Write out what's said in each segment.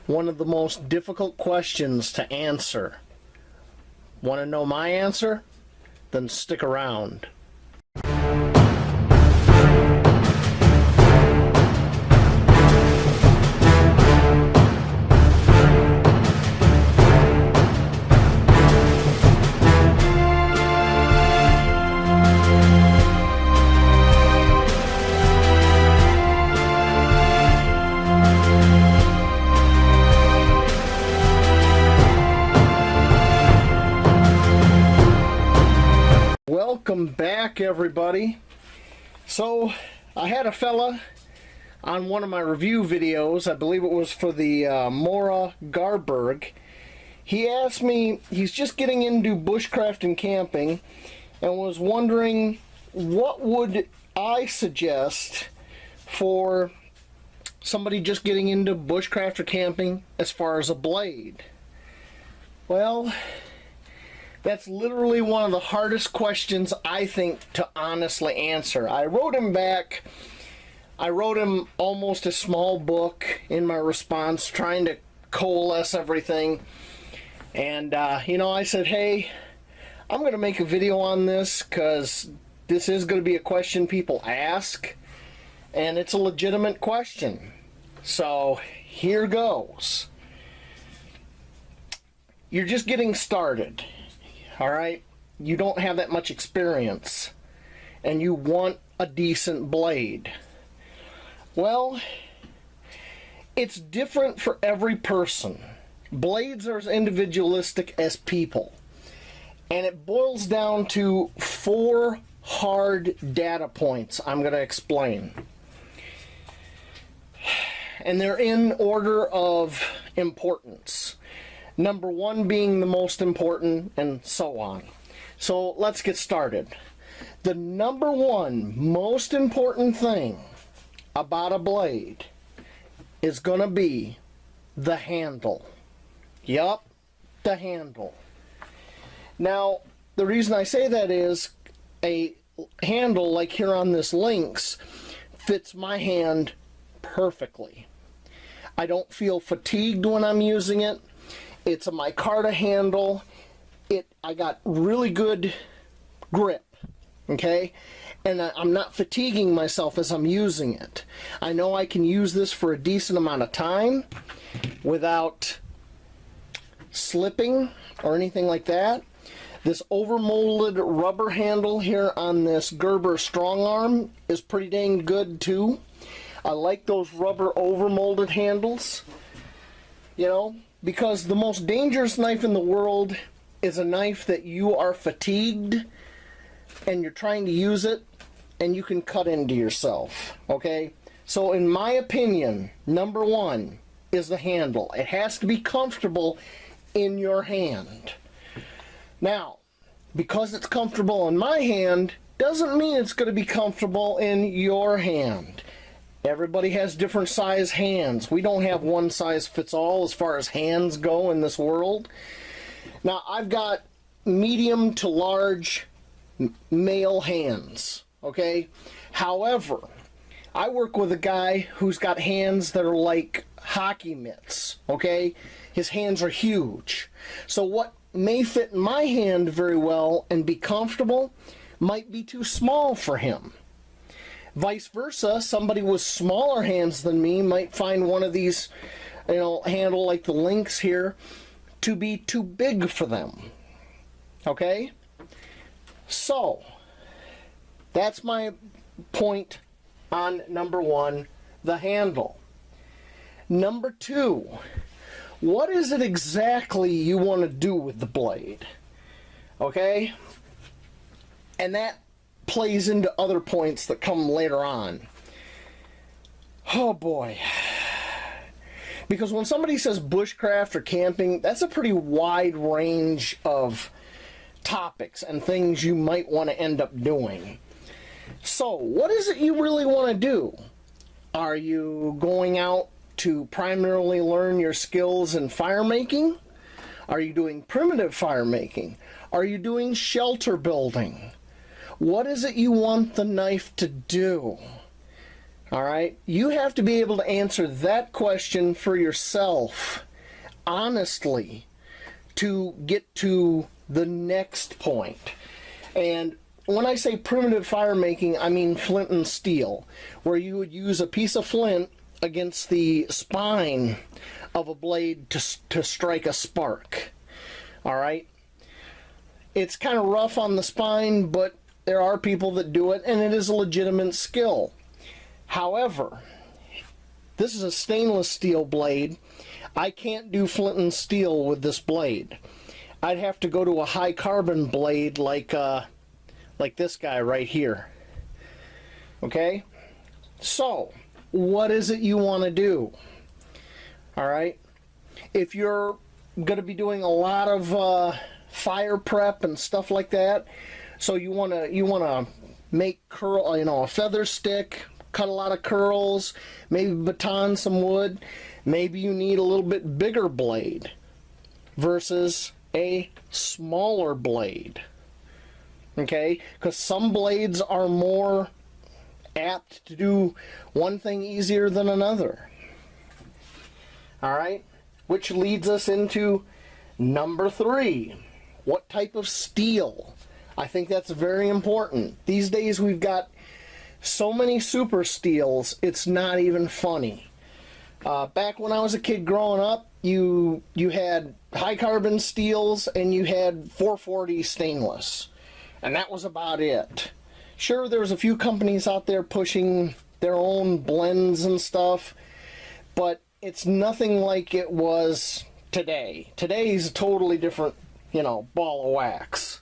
one of the most difficult questions to answer. Want to know my answer? Then stick around. Welcome back, everybody. So I had a fella on one of my review videos, I believe it was for the Mora Garberg. He asked me, he's just getting into bushcraft and camping, and was wondering what would I suggest for somebody just getting into bushcraft or camping as far as a blade. Well, that's literally one of the hardest questions, I think, to honestly answer. I wrote him back. I wrote him almost a small book in my response, trying to coalesce everything. And, I said, hey, I'm going to make a video on this because this is going to be a question people ask. And it's a legitimate question. So, here goes. You're just getting started. Alright, you don't have that much experience, and you want a decent blade. Well, it's different for every person. Blades are as individualistic as people, and it boils down to 4 hard data points I'm going to explain. And they're in order of importance. Number 1 being the most important, and so on. So let's get started. The number 1 most important thing about a blade is going to be the handle. Yup, the handle. Now, the reason I say that is a handle like here on this Lynx fits my hand perfectly. I don't feel fatigued when I'm using it. It's a micarta handle. I got really good grip, okay? And I'm not fatiguing myself as I'm using it. I know I can use this for a decent amount of time without slipping or anything like that. This overmolded rubber handle here on this Gerber Strong Arm is pretty dang good too. I like those rubber overmolded handles, because the most dangerous knife in the world is a knife that you are fatigued and you're trying to use it and you can cut into yourself, okay? So in my opinion, number 1 is the handle. It has to be comfortable in your hand. Now, because it's comfortable in my hand doesn't mean it's going to be comfortable in your hand. Everybody has different size hands. We don't have one size fits all as far as hands go in this world. Now, I've got medium to large male hands, okay? However, I work with a guy who's got hands that are like hockey mitts, okay? His hands are huge. So what may fit in my hand very well and be comfortable might be too small for him. Vice versa, somebody with smaller hands than me might find one of these, handle like the Lynx here to be too big for them. Okay? So, that's my point on number 1, the handle. Number 2, what is it exactly you want to do with the blade? Okay? And that plays into other points that come later on. Oh boy. Because when somebody says bushcraft or camping, that's a pretty wide range of topics and things you might want to end up doing. So, what is it you really want to do? Are you going out to primarily learn your skills in fire making? Are you doing primitive fire making? Are you doing shelter building? What is it you want the knife to do? All right? You have to be able to answer that question for yourself, honestly, to get to the next point. And when I say primitive fire making, I mean flint and steel, where you would use a piece of flint against the spine of a blade to strike a spark. All right? It's kind of rough on the spine, but there are people that do it, and it is a legitimate skill. However, this is a stainless steel blade. I can't do flint and steel with this blade. I'd have to go to a high carbon blade like this guy right here. Okay? So, what is it you want to do? All right? If you're going to be doing a lot of fire prep and stuff like that, so you want to make a feather stick, cut a lot of curls, maybe baton some wood, maybe you need a little bit bigger blade versus a smaller blade. Okay? Because some blades are more apt to do one thing easier than another. Alright? Which leads us into number 3. What type of steel? I think that's very important. These days we've got so many super steels, it's not even funny. Back when I was a kid growing up, you had high carbon steels and you had 440 stainless. And that was about it. Sure, there was a few companies out there pushing their own blends and stuff, but it's nothing like it was today. Today's a totally different, ball of wax.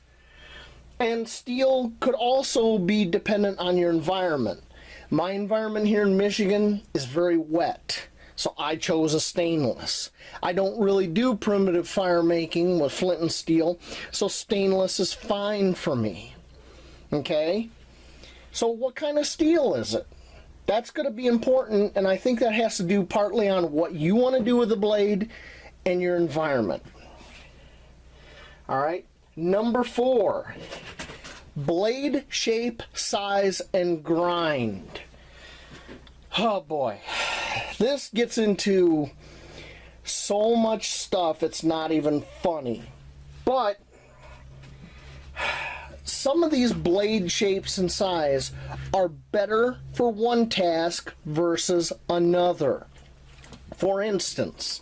And steel could also be dependent on your environment. My environment here in Michigan is very wet, so I chose a stainless. I don't really do primitive fire making with flint and steel, so stainless is fine for me. Okay? So what kind of steel is it? That's going to be important, and I think that has to do partly on what you want to do with the blade and your environment. Alright? Number 4, blade shape, size, and grind. Oh boy, this gets into so much stuff it's not even funny. But some of these blade shapes and size are better for one task versus another. For instance,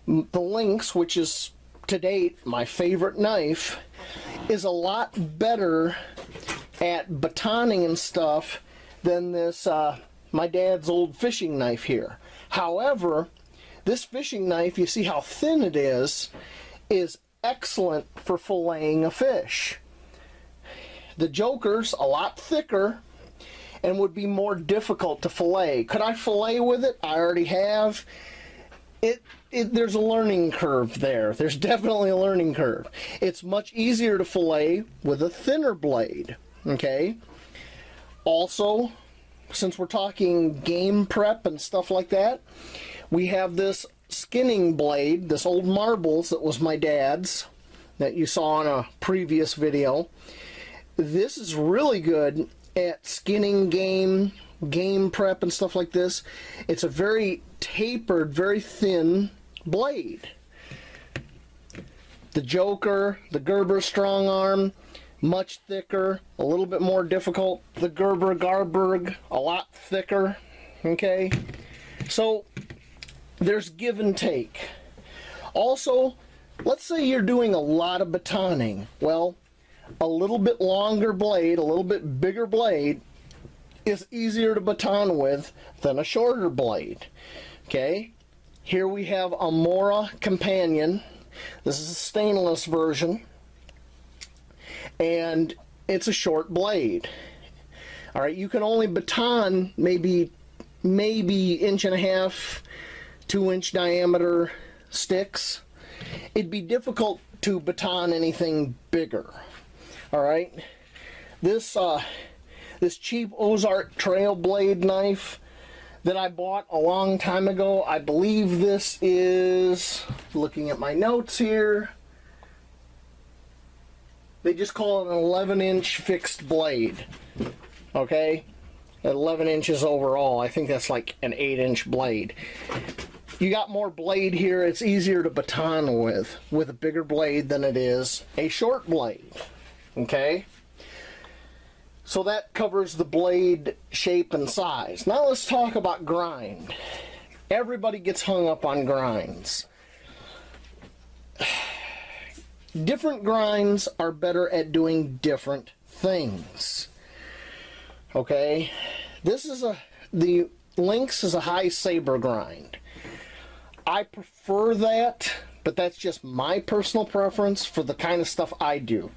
the Lynx, which is to date my favorite knife, is a lot better at batoning and stuff than this my dad's old fishing knife here. However, this fishing knife, you see how thin it is excellent for filleting a fish. The Joker's a lot thicker and would be more difficult to fillet. Could I fillet with it? I already have. There's a learning curve there. There's definitely a learning curve. It's much easier to fillet with a thinner blade. Okay? Also, since we're talking game prep and stuff like that, we have this skinning blade, this old marbles that was my dad's, that you saw in a previous video. This is really good at skinning game prep and stuff like this. It's a very tapered, very thin blade. The Joker, the Gerber strong arm, much thicker, a little bit more difficult. The Gerber Garberg, a lot thicker. Okay, so there's give and take. Also, let's say you're doing a lot of batoning. Well, a little bit longer blade, a little bit bigger blade is easier to baton with than a shorter blade. Okay, here we have a Mora companion. This is a stainless version, and it's a short blade. All right, you can only baton maybe 1.5 2-inch diameter sticks. It'd be difficult to baton anything bigger. All right, this cheap Ozark trail blade knife that I bought a long time ago, I believe this is, looking at my notes here, they just call it an 11-inch fixed blade. Okay, 11 inches overall. I think that's like an 8-inch blade. You got more blade here. It's easier to baton with a bigger blade than it is a short blade. Okay? So that covers the blade shape and size. Now let's talk about grind. Everybody gets hung up on grinds. Different grinds are better at doing different things. Okay? The Lynx is a high saber grind. I prefer that, but that's just my personal preference for the kind of stuff I do.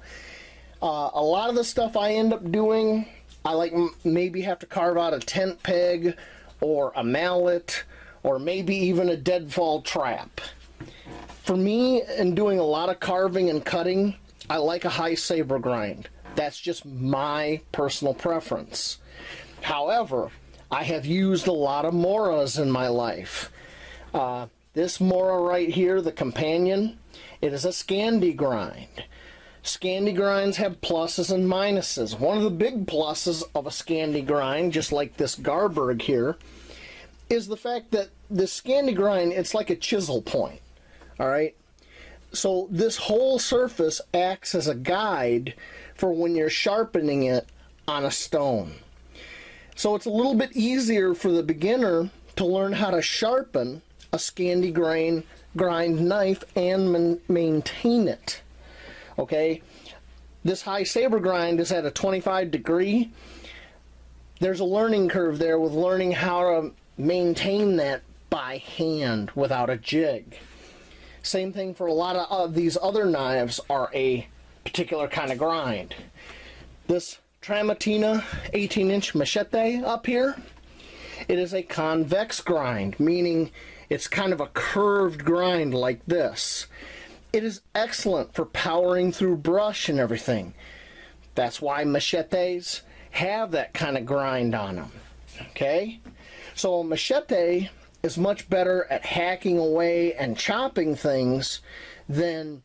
A lot of the stuff I end up doing, I like maybe have to carve out a tent peg or a mallet or maybe even a deadfall trap. For me, in doing a lot of carving and cutting, I like a high saber grind. That's just my personal preference. However, I have used a lot of Moras in my life. This Mora right here, the companion, it is a Scandi grind. Scandi grinds have pluses and minuses. One of the big pluses of a Scandi grind, just like this Garberg here, is the fact that the Scandi grind, it's like a chisel point. Alright? So this whole surface acts as a guide for when you're sharpening it on a stone. So it's a little bit easier for the beginner to learn how to sharpen a Scandi grind knife and maintain it. Okay? This high saber grind is at a 25 degree. There's a learning curve there with learning how to maintain that by hand without a jig. Same thing for a lot of these other knives are a particular kind of grind. This Tramontina 18-inch machete up here, it is a convex grind, meaning it's kind of a curved grind like this. It is excellent for powering through brush and everything. That's why machetes have that kind of grind on them. Okay? So a machete is much better at hacking away and chopping things than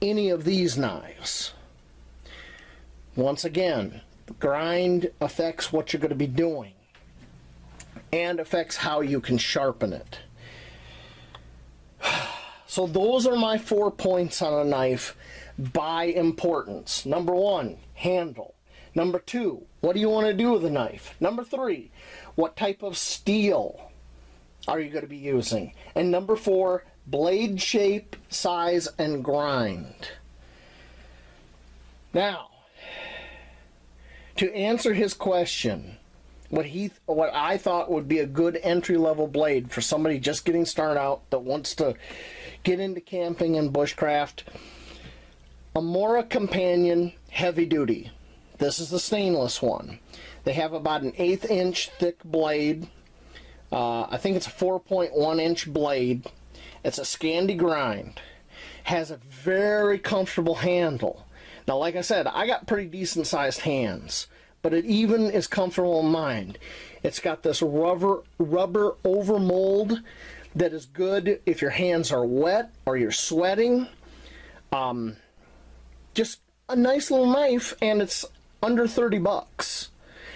any of these knives. Once again, the grind affects what you're going to be doing and affects how you can sharpen it. So those are my 4 points on a knife by importance. Number 1, handle. Number 2, what do you want to do with a knife? Number 3, what type of steel are you going to be using? And number 4, blade shape, size, and grind. Now, to answer his question, what I thought would be a good entry-level blade for somebody just getting started out that wants to get into camping and bushcraft, a Mora Companion heavy duty. This is the stainless one. They have about an 1/8 inch thick blade. I think it's a 4.1 inch blade. It's a Scandi grind. Has a very comfortable handle. Now, like I said, I got pretty decent sized hands, but it even is comfortable in mine. It's got this rubber over mold that is good if your hands are wet or you're sweating. Just a nice little knife, and it's under 30 bucks.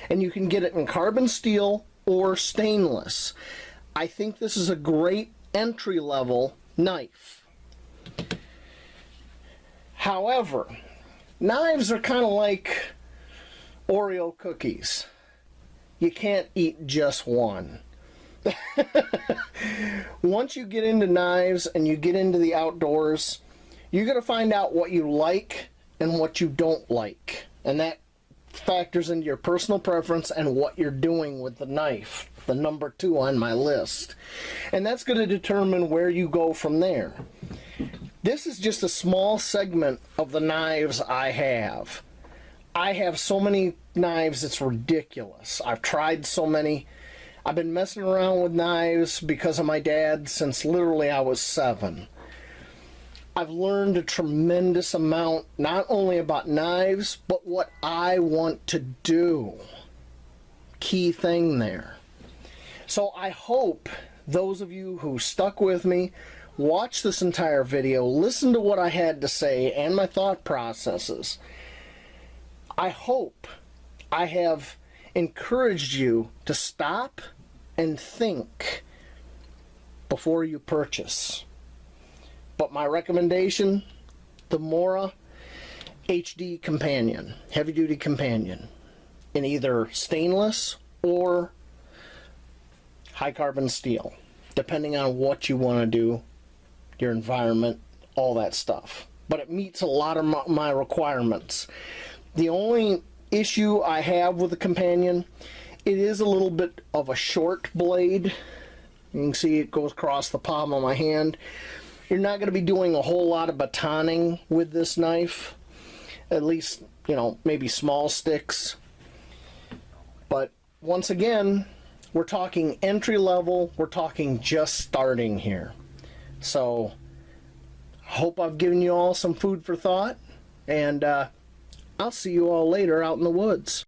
And you can get it in carbon steel or stainless. I think this is a great entry-level knife. However, knives are kind of like Oreo cookies. You can't eat just one. Once you get into knives and you get into the outdoors, you're going to find out what you like and what you don't like. And that factors into your personal preference and what you're doing with the knife, the number 2 on my list. And that's going to determine where you go from there. This is just a small segment of the knives I have. I have so many knives, it's ridiculous. I've tried so many. I've been messing around with knives because of my dad since literally I was 7. I've learned a tremendous amount, not only about knives, but what I want to do. Key thing there. So I hope those of you who stuck with me, watch this entire video, listen to what I had to say and my thought processes. I hope I have encouraged you to stop and think before you purchase. But my recommendation, the Mora HD Companion, heavy duty companion, in either stainless or high carbon steel, depending on what you want to do, your environment, all that stuff. But it meets a lot of my requirements. The only issue I have with the companion, it is a little bit of a short blade. You can see it goes across the palm of my hand. You're not going to be doing a whole lot of batoning with this knife. At least, you know, maybe small sticks. But once again, we're talking entry level. We're talking just starting here. So, hope I've given you all some food for thought. And I'll see you all later out in the woods.